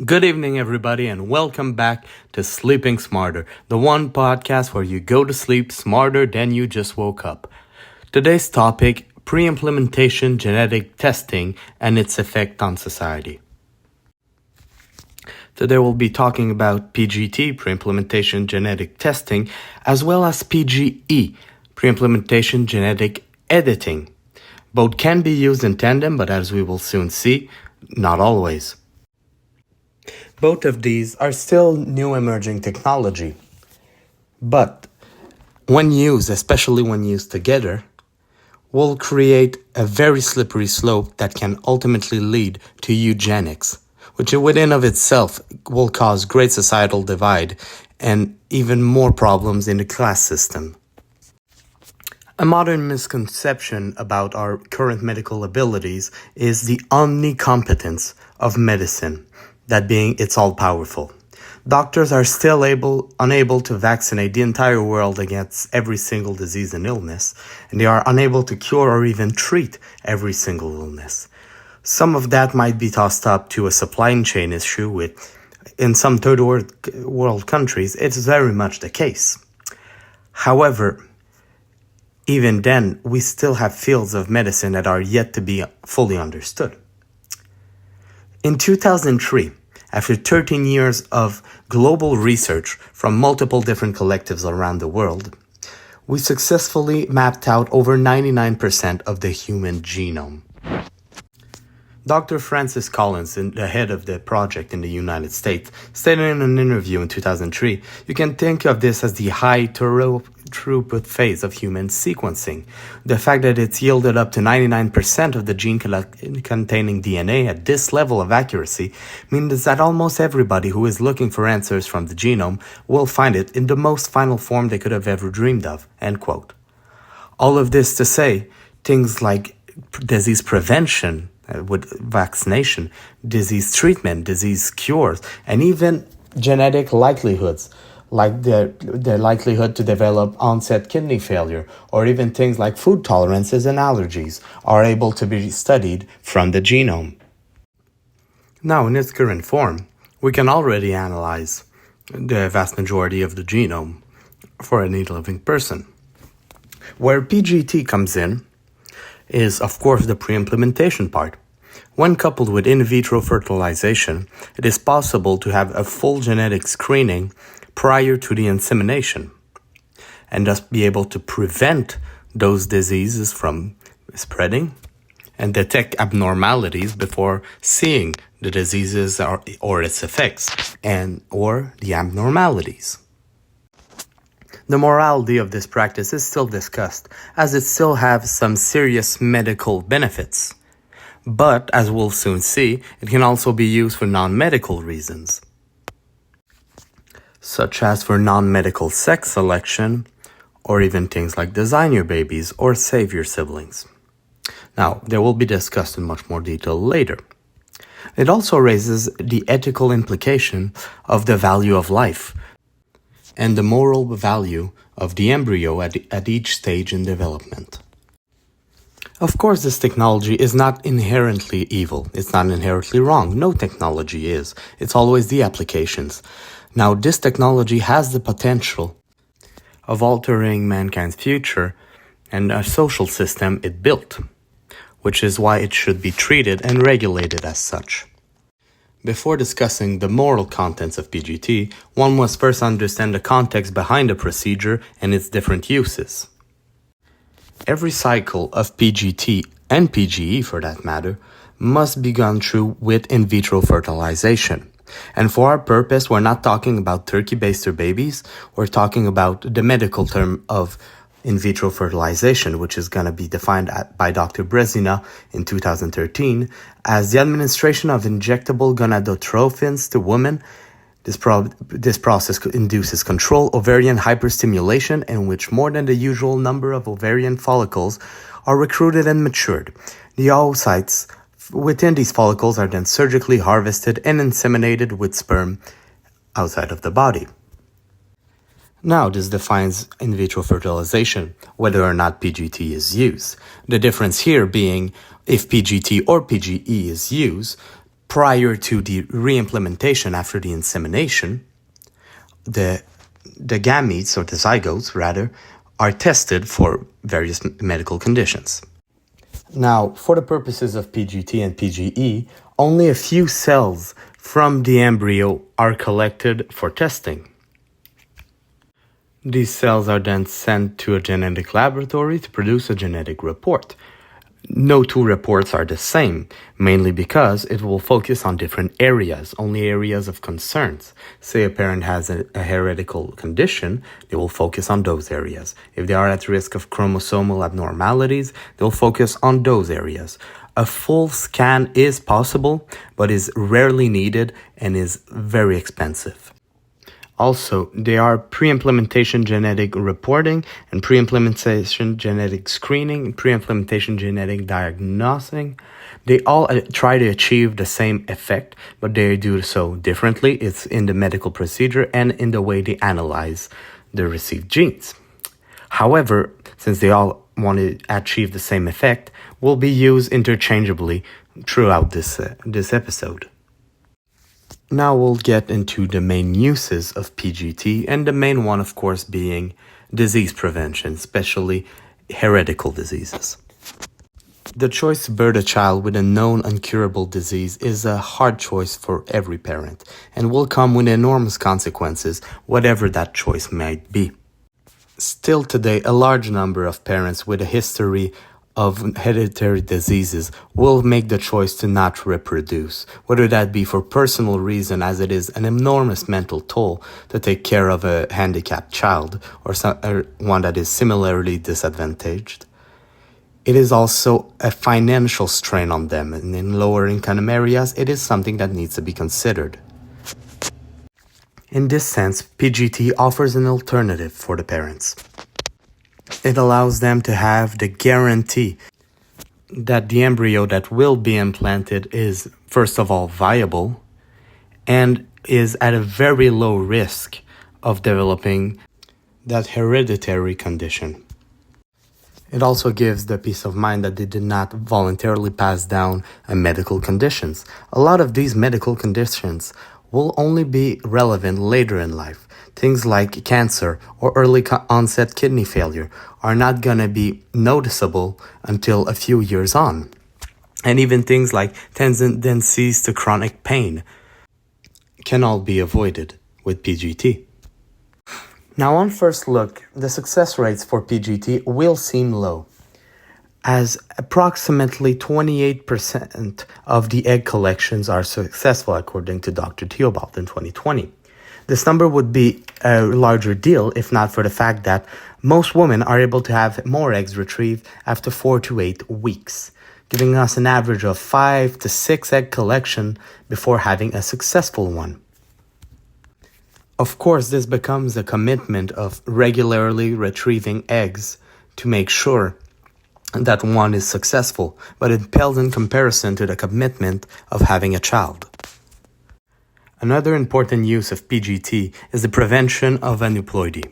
Good evening, everybody, and welcome back to Sleeping Smarter, the one podcast where you go to sleep smarter than you just woke up. Today's topic, Preimplantation genetic testing and its effect on society. Today we'll be talking about PGT, Preimplantation genetic testing, as well as PGE, Preimplantation genetic editing. Both can be used in tandem, but as we will soon see, not always. Both of these are still new emerging technology, but when used, especially when used together, will create a very slippery slope that can ultimately lead to eugenics, which within of itself will cause great societal divide and even more problems in the class system. A modern misconception about our current medical abilities is the omnicompetence of medicine, that being it's all-powerful. Doctors are still unable to vaccinate the entire world against every single disease and illness, and they are unable to cure or even treat every single illness. Some of that might be tossed up to a supply chain issue in some third world countries, it's very much the case. However, even then, we still have fields of medicine that are yet to be fully understood. In 2003, after 13 years of global research from multiple different collectives around the world, we successfully mapped out over 99% of the human genome. Dr. Francis Collins, the head of the project in the United States, stated in an interview in 2003, "You can think of this as the high throughput phase of human sequencing. The fact that it's yielded up to 99% of the gene containing DNA at this level of accuracy means that almost everybody who is looking for answers from the genome will find it in the most final form they could have ever dreamed of." End quote. All of this to say, things like disease prevention, with vaccination, disease treatment, disease cures, and even genetic likelihoods, like the likelihood to develop onset kidney failure, or even things like food tolerances and allergies, are able to be studied from the genome. Now, in its current form, we can already analyze the vast majority of the genome for any living person. Where PGT comes in is, of course, the preimplantation part. When coupled with in vitro fertilization, it is possible to have a full genetic screening prior to the insemination, and thus be able to prevent those diseases from spreading and detect abnormalities before seeing the diseases or its effects or the abnormalities. The morality of this practice is still discussed, as it still has some serious medical benefits. But, as we'll soon see, it can also be used for non-medical reasons, such as for non-medical sex selection, or even things like design your babies or save your siblings. Now, they will be discussed in much more detail later. It also raises the ethical implication of the value of life, and the moral value of the embryo at each stage in development. Of course, this technology is not inherently evil. It's not inherently wrong. No technology is. It's always the applications. Now, this technology has the potential of altering mankind's future and a social system it built, which is why it should be treated and regulated as such. Before discussing the moral contents of PGT, one must first understand the context behind the procedure and its different uses. Every cycle of PGT, and PGE for that matter, must be gone through with in vitro fertilization. And for our purpose, we're not talking about turkey baster babies, we're talking about the medical term of in vitro fertilization, which is going to be defined by Dr. Brezina in 2013 as the administration of injectable gonadotrophins to women. This process induces controlled ovarian hyperstimulation in which more than the usual number of ovarian follicles are recruited and matured. The oocytes within these follicles are then surgically harvested and inseminated with sperm outside of the body. Now, this defines in vitro fertilization, whether or not PGT is used. The difference here being if PGT or PGE is used, prior to the reimplementation after the insemination, the gametes, or the zygotes rather, are tested for various medical conditions. Now, for the purposes of PGT and PGE, only a few cells from the embryo are collected for testing. These cells are then sent to a genetic laboratory to produce a genetic report. No two reports are the same, mainly because it will focus on different areas, only areas of concerns. Say a parent has a heredical condition, they will focus on those areas. If they are at risk of chromosomal abnormalities, they'll focus on those areas. A full scan is possible, but is rarely needed and is very expensive. Also, there are pre-implementation genetic reporting and pre-implementation genetic screening, pre-implementation genetic diagnosing. They all try to achieve the same effect, but they do so differently. It's in the medical procedure and in the way they analyze the received genes. However, since they all want to achieve the same effect, will be used interchangeably throughout this episode. Now we'll get into the main uses of PGT, and the main one, of course, being disease prevention, especially heredical diseases. The choice to birth a child with a known incurable disease is a hard choice for every parent, and will come with enormous consequences, whatever that choice might be. Still today, a large number of parents with a history of hereditary diseases will make the choice to not reproduce, whether that be for personal reason, as it is an enormous mental toll to take care of a handicapped child or one that is similarly disadvantaged. It is also a financial strain on them, and in lower income areas, it is something that needs to be considered. In this sense, PGT offers an alternative for the parents. It allows them to have the guarantee that the embryo that will be implanted is, first of all, viable and is at a very low risk of developing that hereditary condition. It also gives the peace of mind that they did not voluntarily pass down medical conditions. A lot of these medical conditions will only be relevant later in life. Things like cancer or early onset kidney failure are not going to be noticeable until a few years on. And even things like tendencies to chronic pain can all be avoided with PGT. Now, on first look, the success rates for PGT will seem low, as approximately 28% of the egg collections are successful, according to Dr. Theobald in 2020. This number would be a larger deal if not for the fact that most women are able to have more eggs retrieved after 4 to 8 weeks, giving us an average of 5 to 6 egg collection before having a successful one. Of course, this becomes a commitment of regularly retrieving eggs to make sure that one is successful, but it pales in comparison to the commitment of having a child. Another important use of PGT is the prevention of aneuploidy.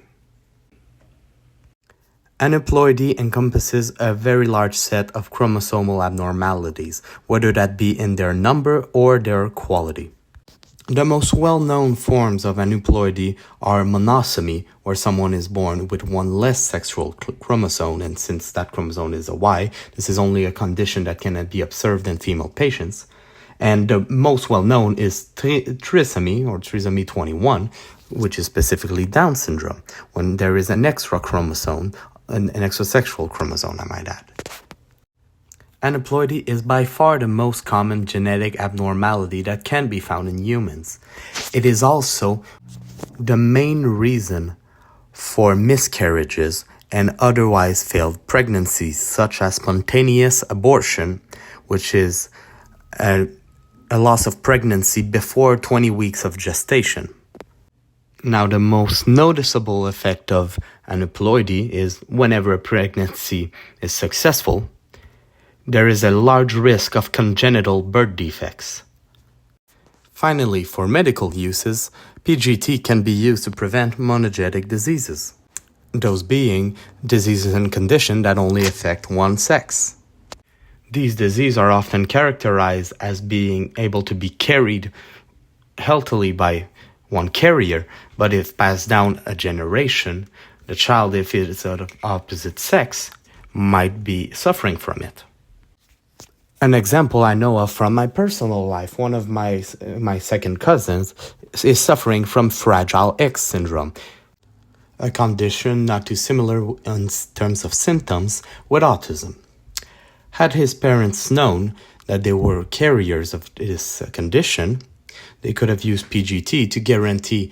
Aneuploidy encompasses a very large set of chromosomal abnormalities, whether that be in their number or their quality. The most well-known forms of aneuploidy are monosomy, where someone is born with one less sexual chromosome, and since that chromosome is a Y, this is only a condition that can be observed in female patients. And the most well-known is trisomy, or trisomy 21, which is specifically Down syndrome, when there is an extra chromosome, an extrasexual chromosome, I might add. Aneuploidy is by far the most common genetic abnormality that can be found in humans. It is also the main reason for miscarriages and otherwise failed pregnancies, such as spontaneous abortion, which is a loss of pregnancy before 20 weeks of gestation. Now, the most noticeable effect of aneuploidy is whenever a pregnancy is successful, there is a large risk of congenital birth defects. Finally, for medical uses, PGT can be used to prevent monogenic diseases, those being diseases and conditions that only affect one sex. These diseases are often characterized as being able to be carried healthily by one carrier, but if passed down a generation, the child, if it is of opposite sex, might be suffering from it. An example I know of from my personal life, one of my second cousins is suffering from Fragile X syndrome, a condition not too similar in terms of symptoms with autism. Had his parents known that they were carriers of this condition, they could have used PGT to guarantee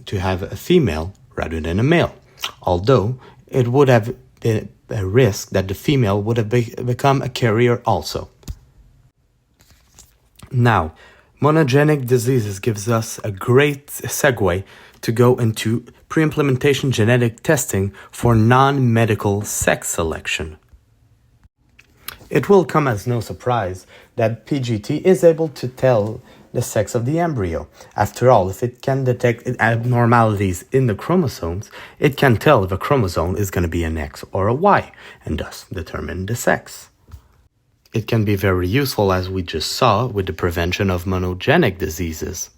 to have a female rather than a male, although it would have been a risk that the female would have become a carrier also. Now, monogenic diseases gives us a great segue to go into pre-implementation genetic testing for non-medical sex selection. It will come as no surprise that PGT is able to tell the sex of the embryo. After all, if it can detect abnormalities in the chromosomes, it can tell if a chromosome is going to be an X or a Y, and thus determine the sex. It can be very useful, as we just saw, with the prevention of monogenic diseases.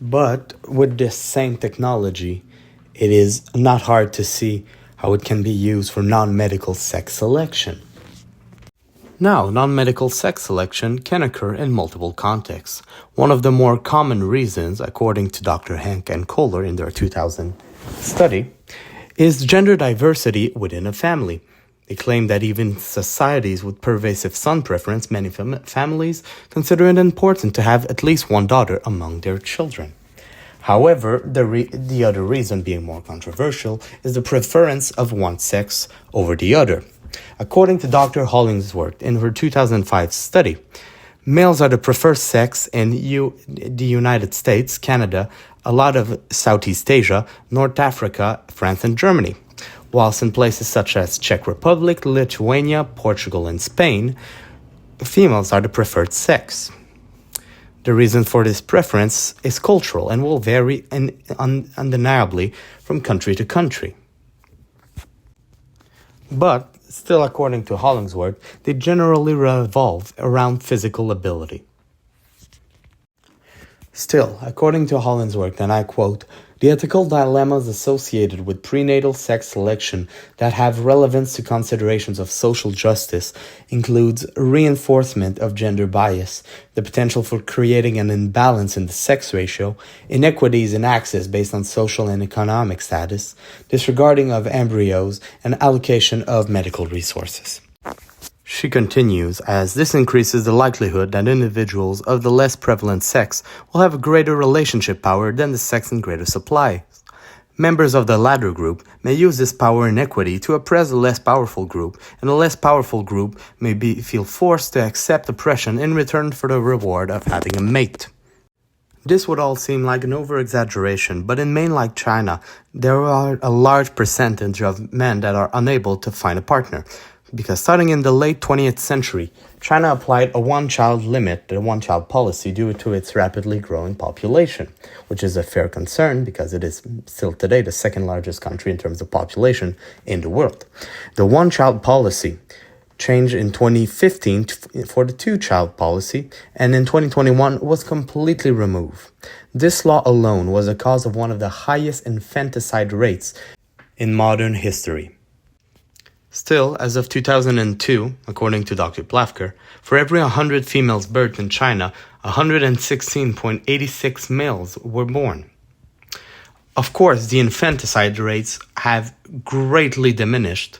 But with this same technology, it is not hard to see how it can be used for non-medical sex selection. Now, non-medical sex selection can occur in multiple contexts. One of the more common reasons, according to Dr. Hank and Kohler in their 2000 study, is gender diversity within a family. They claim that even societies with pervasive son preference, many families consider it important to have at least one daughter among their children. However, the other reason, being more controversial, is the preference of one sex over the other. According to Dr. Hollingsworth in her 2005 study, males are the preferred sex in the United States, Canada, a lot of Southeast Asia, North Africa, France, and Germany, whilst in places such as Czech Republic, Lithuania, Portugal, and Spain, females are the preferred sex. The reason for this preference is cultural and will vary undeniably from country to country. But, still according to Hollingsworth, they generally revolve around physical ability. Still, according to Hollingsworth, and I quote, "The ethical dilemmas associated with prenatal sex selection that have relevance to considerations of social justice includes reinforcement of gender bias, the potential for creating an imbalance in the sex ratio, inequities in access based on social and economic status, disregarding of embryos, and allocation of medical resources." She continues, as this increases the likelihood that individuals of the less prevalent sex will have a greater relationship power than the sex in greater supply. Members of the latter group may use this power inequity to oppress the less powerful group, and the less powerful group may feel forced to accept oppression in return for the reward of having a mate. This would all seem like an over-exaggeration, but in mainland China, there are a large percentage of men that are unable to find a partner. Because starting in the late 20th century, China applied a one-child limit, the one-child policy, due to its rapidly growing population, which is a fair concern because it is still today the second largest country in terms of population in the world. The one-child policy changed in 2015 for the two-child policy, and in 2021 was completely removed. This law alone was a cause of one of the highest infanticide rates in modern history. Still, as of 2002, according to Dr. Blakemore, for every 100 females birthed in China, 116.86 males were born. Of course, the infanticide rates have greatly diminished,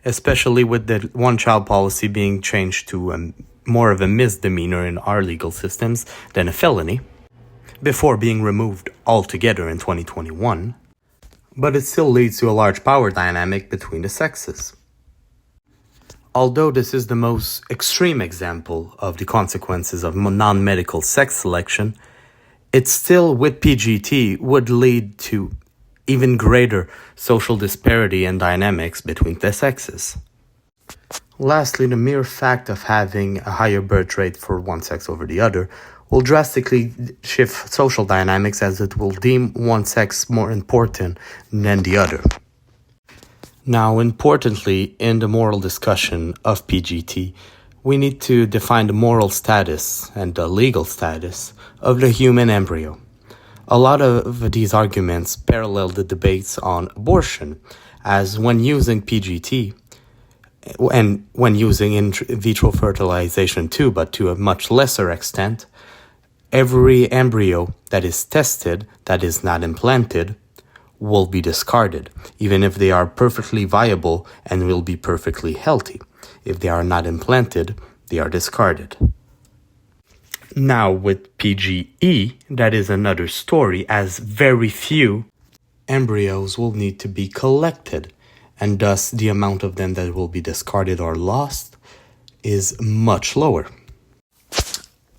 especially with the one-child policy being changed to more of a misdemeanor in our legal systems than a felony, before being removed altogether in 2021. But it still leads to a large power dynamic between the sexes. Although this is the most extreme example of the consequences of non-medical sex selection, it still, with PGT, would lead to even greater social disparity and dynamics between the sexes. Lastly, the mere fact of having a higher birth rate for one sex over the other will drastically shift social dynamics, as it will deem one sex more important than the other. Now, importantly, in the moral discussion of PGT, we need to define the moral status and the legal status of the human embryo. A lot of these arguments parallel the debates on abortion, as when using PGT, and when using in vitro fertilization too, but to a much lesser extent, every embryo that is tested, that is not implanted, will be discarded, even if they are perfectly viable and will be perfectly healthy. If they are not implanted, they are discarded. Now, with PGE, that is another story, as very few embryos will need to be collected, and thus the amount of them that will be discarded or lost is much lower.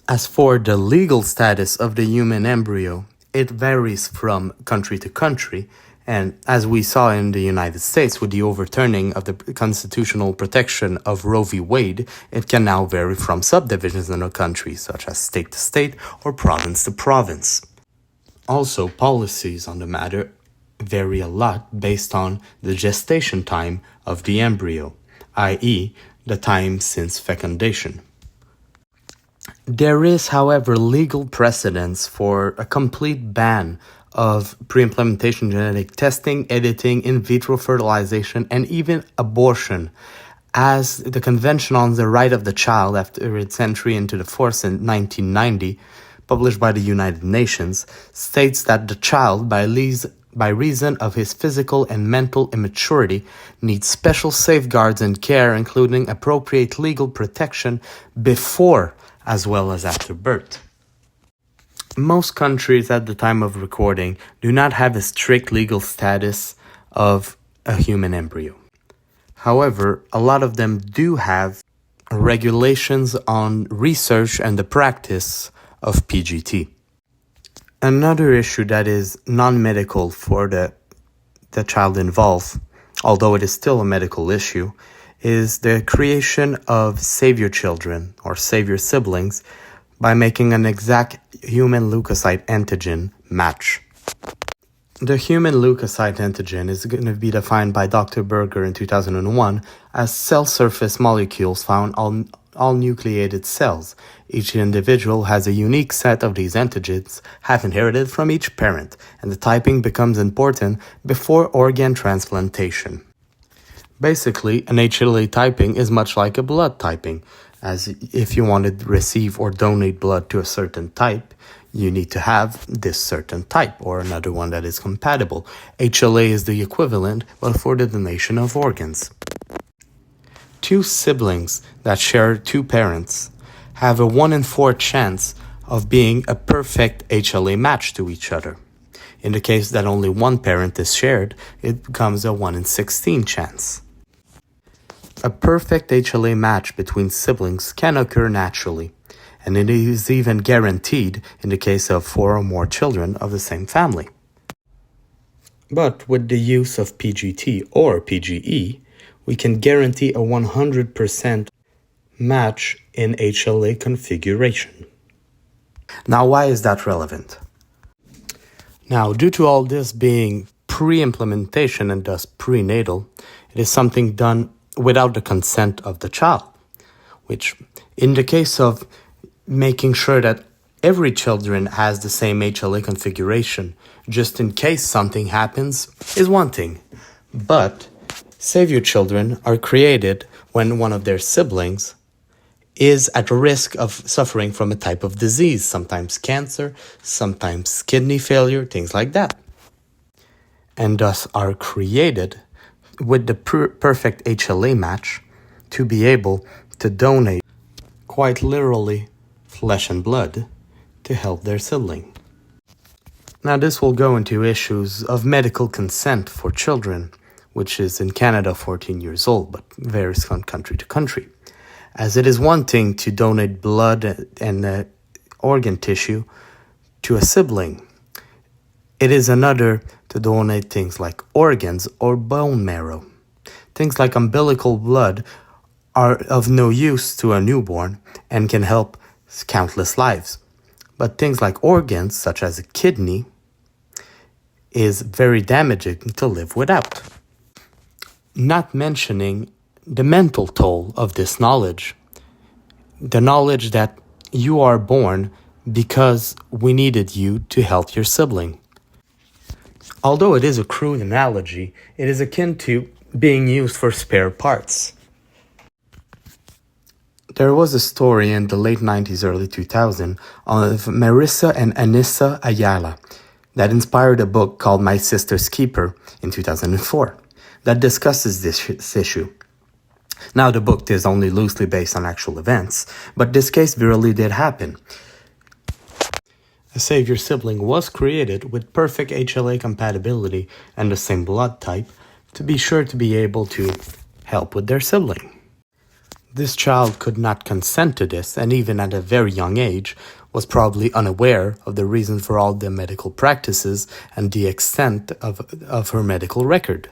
As for the legal status of the human embryo, it varies from country to country, and as we saw in the United States with the overturning of the constitutional protection of Roe v. Wade, it can now vary from subdivisions in a country, such as state to state or province to province. Also, policies on the matter vary a lot based on the gestation time of the embryo, i.e., the time since fecundation. There is, however, legal precedence for a complete ban of pre-implementation genetic testing, editing, in vitro fertilization, and even abortion, as the Convention on the Right of the Child, after its entry into the force in 1990, published by the United Nations, states that the child, by reason of his physical and mental immaturity, needs special safeguards and care, including appropriate legal protection before as well as after birth. Most countries at the time of recording do not have a strict legal status of a human embryo. However, a lot of them do have regulations on research and the practice of PGT. Another issue that is non-medical for the child involved, although it is still a medical issue, is the creation of savior children or savior siblings by making an exact human leukocyte antigen match. The human leukocyte antigen is going to be defined by Dr. Berger in 2001 as cell surface molecules found on all nucleated cells. Each individual has a unique set of these antigens, half inherited from each parent, and the typing becomes important before organ transplantation. Basically, an HLA typing is much like a blood typing, as if you want to receive or donate blood to a certain type, you need to have this certain type or another one that is compatible. HLA is the equivalent, but for the donation of organs. Two siblings that share two parents have a 1 in 4 chance of being a perfect HLA match to each other. In the case that only one parent is shared, it becomes a 1 in 16 chance. A perfect HLA match between siblings can occur naturally, and it is even guaranteed in the case of 4 or more children of the same family. But with the use of PGT or PGE, we can guarantee a 100% match in HLA configuration. Now, why is that relevant? Now, due to all this being pre-implementation and thus prenatal, it is something done without the consent of the child, which in the case of making sure that every children has the same HLA configuration, just in case something happens, is one thing. But savior children are created when one of their siblings is at risk of suffering from a type of disease, sometimes cancer, sometimes kidney failure, things like that, and thus are created with the perfect HLA match to be able to donate, quite literally, flesh and blood to help their sibling. Now, this will go into issues of medical consent for children, which is in Canada 14 years old, but varies from country to country. As it is one thing to donate blood and organ tissue to a sibling, it is another to donate things like organs or bone marrow. Things like umbilical blood are of no use to a newborn and can help countless lives. But things like organs, such as a kidney, is very damaging to live without. not mentioning the mental toll of this knowledge. The knowledge that you are born because we needed you to help your sibling. Although it is a crude analogy, it is akin to being used for spare parts. There was a story in the late 90s, early 2000s of Marissa and Anissa Ayala that inspired a book called My Sister's Keeper in 2004 that discusses this issue. Now, the book is only loosely based on actual events, but this case really did happen. A savior sibling was created with perfect HLA compatibility and the same blood type to be sure to be able to help with their sibling. This child could not consent to this, and even at a very young age was probably unaware of the reason for all the medical practices and the extent of her medical record.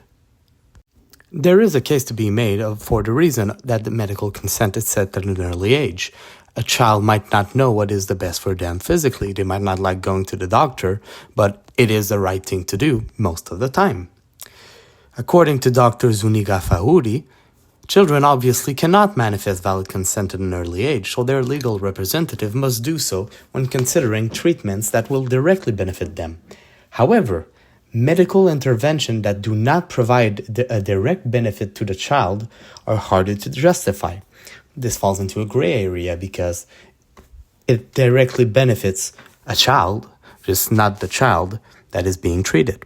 There is a case to be made for the reason that the medical consent is set at an early age. A child might not know what is the best for them physically. They might not like going to the doctor, but it is the right thing to do most of the time. According to Dr. Zuniga Fahouri, children obviously cannot manifest valid consent at an early age, so their legal representative must do so when considering treatments that will directly benefit them. However, medical interventions that do not provide a direct benefit to the child are harder to justify. This falls into a gray area because it directly benefits a child, just not the child that is being treated.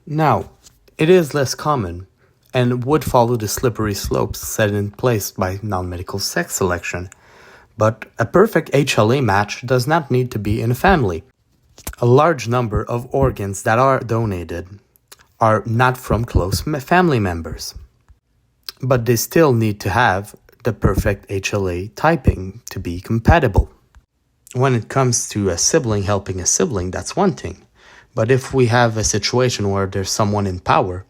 Now, it is less common and would follow the slippery slopes set in place by non-medical sex selection, but a perfect HLA match does not need to be in a family. A large number of organs that are donated are not from close family members, but they still need to have the perfect HLA typing to be compatible. When it comes to a sibling helping a sibling, that's one thing. But if we have a situation where there's someone in power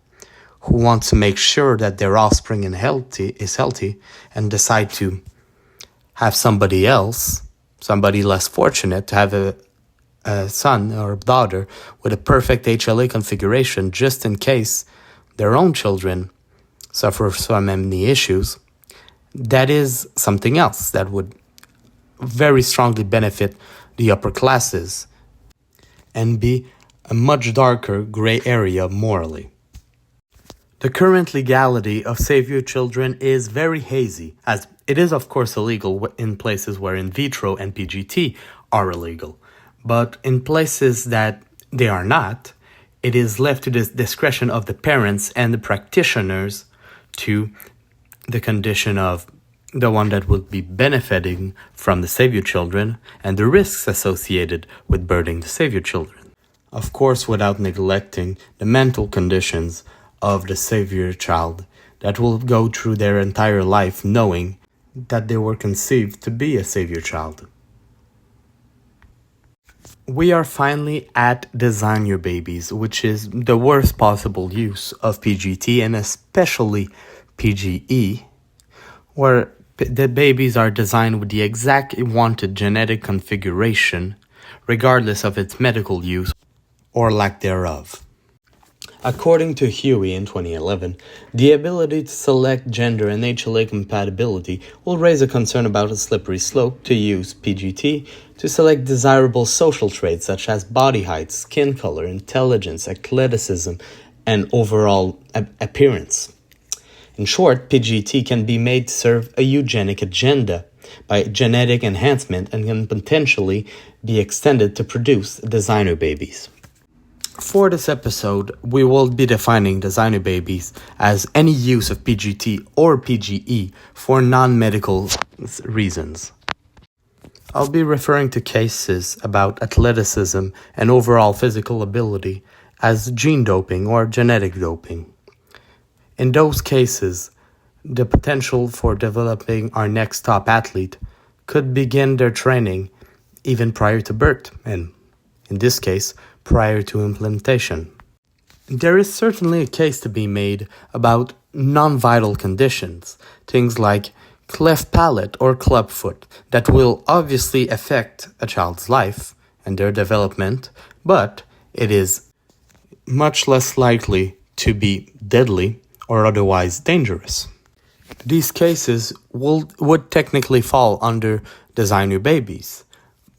who wants to make sure that their offspring is healthy and decide to have somebody else, somebody less fortunate, to have a son or a daughter with a perfect HLA configuration just in case their own children suffer from any issues, that is something else that would very strongly benefit the upper classes and be a much darker gray area morally. The current legality of savior children is very hazy, as it is of course illegal in places where in vitro and PGT are illegal. But in places that they are not, it is left to the discretion of the parents and the practitioners to the condition of the one that will be benefiting from the savior children and the risks associated with birthing the savior children. Of course, without neglecting the mental conditions of the savior child that will go through their entire life knowing that they were conceived to be a savior child. We are finally at Design Your Babies, which is the worst possible use of PGT and especially PGE, where the babies are designed with the exact wanted genetic configuration, regardless of its medical use or lack thereof. According to Huey in 2011, the ability to select gender and HLA compatibility will raise a concern about a slippery slope to use PGT to select desirable social traits such as body height, skin color, intelligence, athleticism, and overall appearance. In short, PGT can be made to serve a eugenic agenda by genetic enhancement and can potentially be extended to produce designer babies. For this episode, we will be defining designer babies as any use of PGT or PGE for non-medical reasons. I'll be referring to cases about athleticism and overall physical ability as gene doping or genetic doping. In those cases, the potential for developing our next top athlete could begin their training even prior to birth, and in this case, prior to implantation. There is certainly a case to be made about non-vital conditions, things like cleft palate or clubfoot, that will obviously affect a child's life and their development, but it is much less likely to be deadly or otherwise dangerous. These cases would technically fall under designer babies,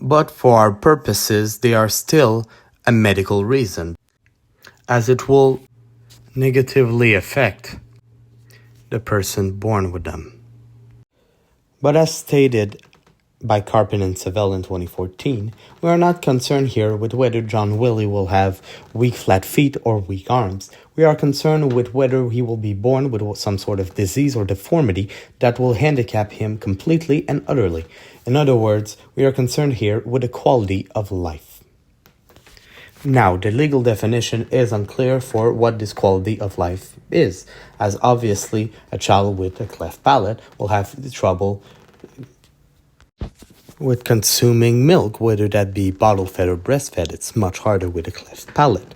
but for our purposes they are still a medical reason, as it will negatively affect the person born with them. But as stated by Carpin and Savell in 2014, we are not concerned here with whether John Willie will have weak flat feet or weak arms. We are concerned with whether he will be born with some sort of disease or deformity that will handicap him completely and utterly. In other words, we are concerned here with the quality of life. Now, the legal definition is unclear for what this quality of life is, as obviously a child with a cleft palate will have trouble with consuming milk, whether that be bottle-fed or breastfed. It's much harder with a cleft palate,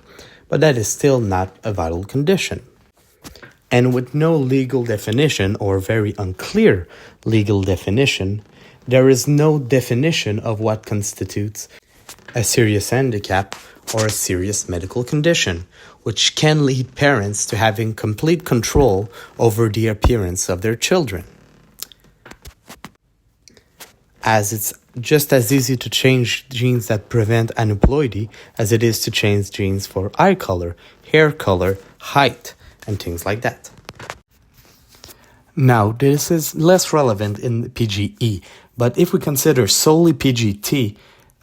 but that is still not a vital condition. And with no legal definition, or very unclear legal definition, there is no definition of what constitutes a serious handicap or a serious medical condition, which can lead parents to having complete control over the appearance of their children. As it's just as easy to change genes that prevent aneuploidy as it is to change genes for eye color, hair color, height, and things like that. Now, this is less relevant in PGE, but if we consider solely PGT,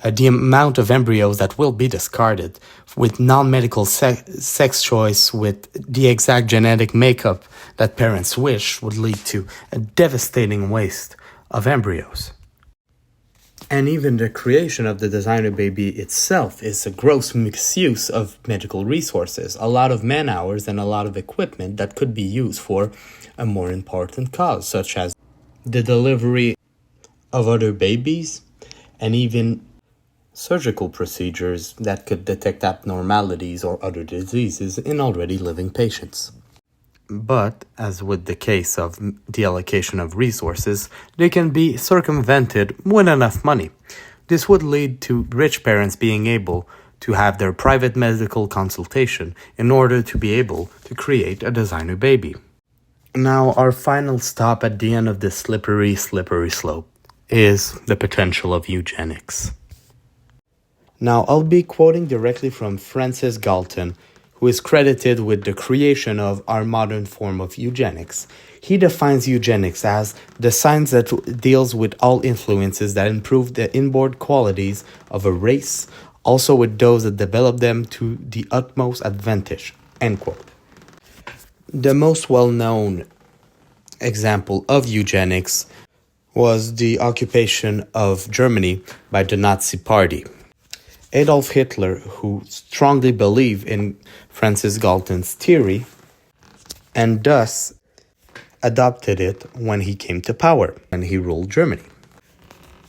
the amount of embryos that will be discarded with non-medical sex choice with the exact genetic makeup that parents wish would lead to a devastating waste of embryos. And even the creation of the designer baby itself is a gross misuse of medical resources, a lot of man hours and a lot of equipment that could be used for a more important cause, such as the delivery of other babies and even surgical procedures that could detect abnormalities or other diseases in already living patients. But, as with the case of the allocation of resources, they can be circumvented with enough money. This would lead to rich parents being able to have their private medical consultation in order to be able to create a designer baby. Now, our final stop at the end of this slippery slope is the potential of eugenics. Now, I'll be quoting directly from Francis Galton, who is credited with the creation of our modern form of eugenics. He defines eugenics as the science that deals with all influences that improve the inborn qualities of a race, also with those that develop them to the utmost advantage. End quote. The most well-known example of eugenics was the occupation of Germany by the Nazi Party. Adolf Hitler, who strongly believed in Francis Galton's theory, and thus adopted it when he came to power and he ruled Germany.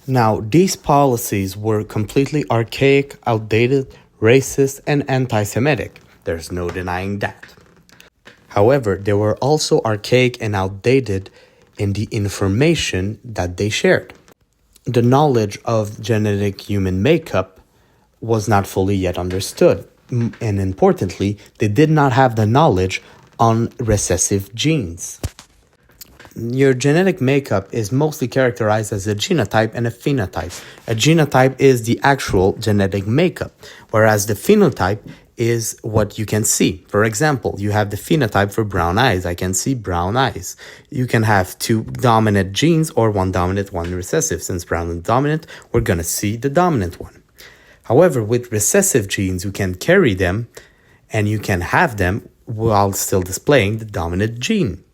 Now, these policies were completely archaic, outdated, racist, and anti-Semitic. There's no denying that. However, they were also archaic and outdated in the information that they shared. The knowledge of genetic human makeup was not fully yet understood, and importantly, they did not have the knowledge on recessive genes. Your genetic makeup is mostly characterized as a genotype and a phenotype. A genotype is the actual genetic makeup, whereas the phenotype is what you can see. For example, you have the phenotype for brown eyes. I can see brown eyes. You can have two dominant genes or one dominant, one recessive. Since brown is dominant, we're going to see the dominant one. However, with recessive genes, you can carry them and you can have them while still displaying the dominant gene.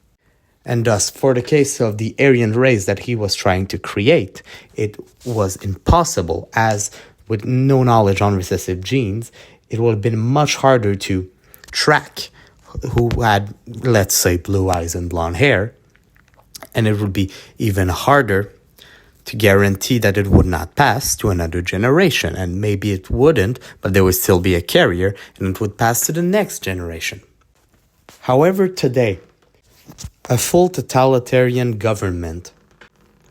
And thus, for the case of the Aryan race that he was trying to create, it was impossible, as with no knowledge on recessive genes, it would have been much harder to track who had, let's say, blue eyes and blonde hair, and it would be even harder to guarantee that it would not pass to another generation. And maybe it wouldn't, but there would still be a carrier, and it would pass to the next generation. However, today, a full totalitarian government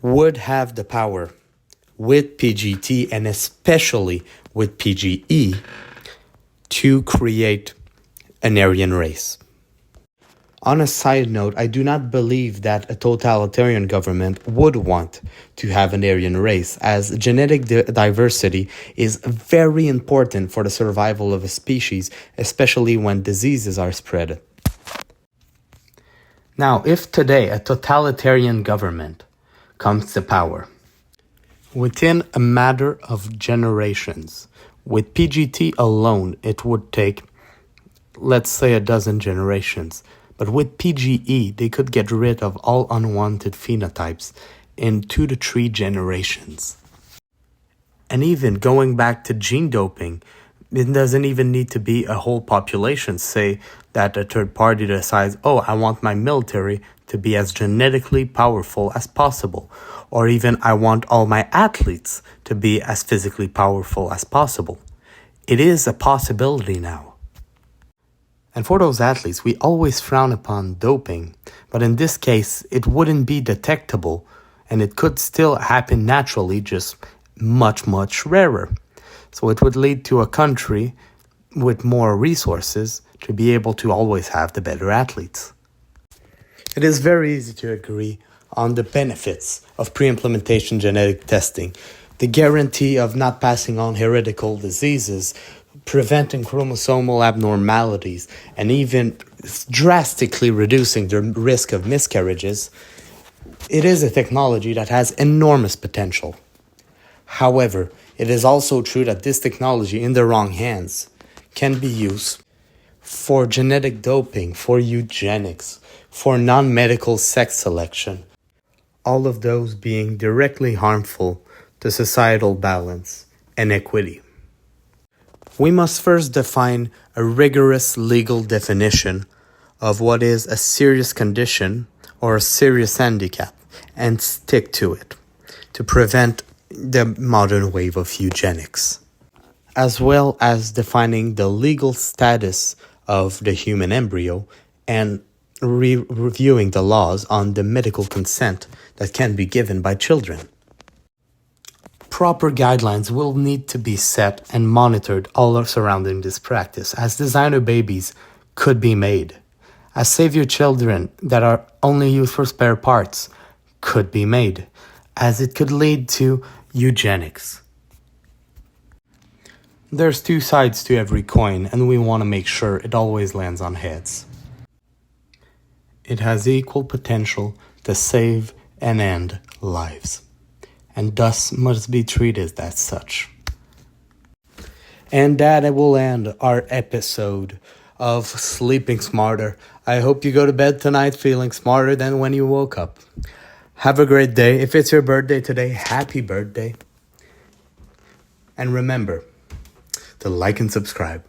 would have the power, with PGT and especially with PGE, to create an Aryan race. On a side note, I do not believe that a totalitarian government would want to have an Aryan race, as genetic diversity is very important for the survival of a species, especially when diseases are spread. Now, if today a totalitarian government comes to power, within a matter of generations, with PGT alone, it would take, let's say, 12 generations. But with PGE, they could get rid of all unwanted phenotypes in 2 to 3 generations. And even going back to gene doping, it doesn't even need to be a whole population. Say that a third party decides, oh, I want my military to be as genetically powerful as possible. Or even I want all my athletes to be as physically powerful as possible. It is a possibility now. And for those athletes, we always frown upon doping, but in this case, it wouldn't be detectable, and it could still happen naturally, just much, much rarer. So it would lead to a country with more resources to be able to always have the better athletes. It is very easy to agree on the benefits of pre-implementation genetic testing, the guarantee of not passing on hereditary diseases, preventing chromosomal abnormalities, and even drastically reducing the risk of miscarriages. It is a technology that has enormous potential. However, it is also true that this technology, in the wrong hands, can be used for genetic doping, for eugenics, for non-medical sex selection, all of those being directly harmful to societal balance and equity. We must first define a rigorous legal definition of what is a serious condition or a serious handicap and stick to it to prevent the modern wave of eugenics, as well as defining the legal status of the human embryo and reviewing the laws on the medical consent that can be given by children. Proper guidelines will need to be set and monitored all surrounding this practice, as designer babies could be made, as savior children that are only used for spare parts could be made, as it could lead to eugenics. There's 2 sides to every coin, and we want to make sure it always lands on heads. It has equal potential to save and end lives, and thus must be treated as such. And that will end our episode of Sleeping Smarter. I hope you go to bed tonight feeling smarter than when you woke up. Have a great day. If it's your birthday today, happy birthday. And remember to like and subscribe.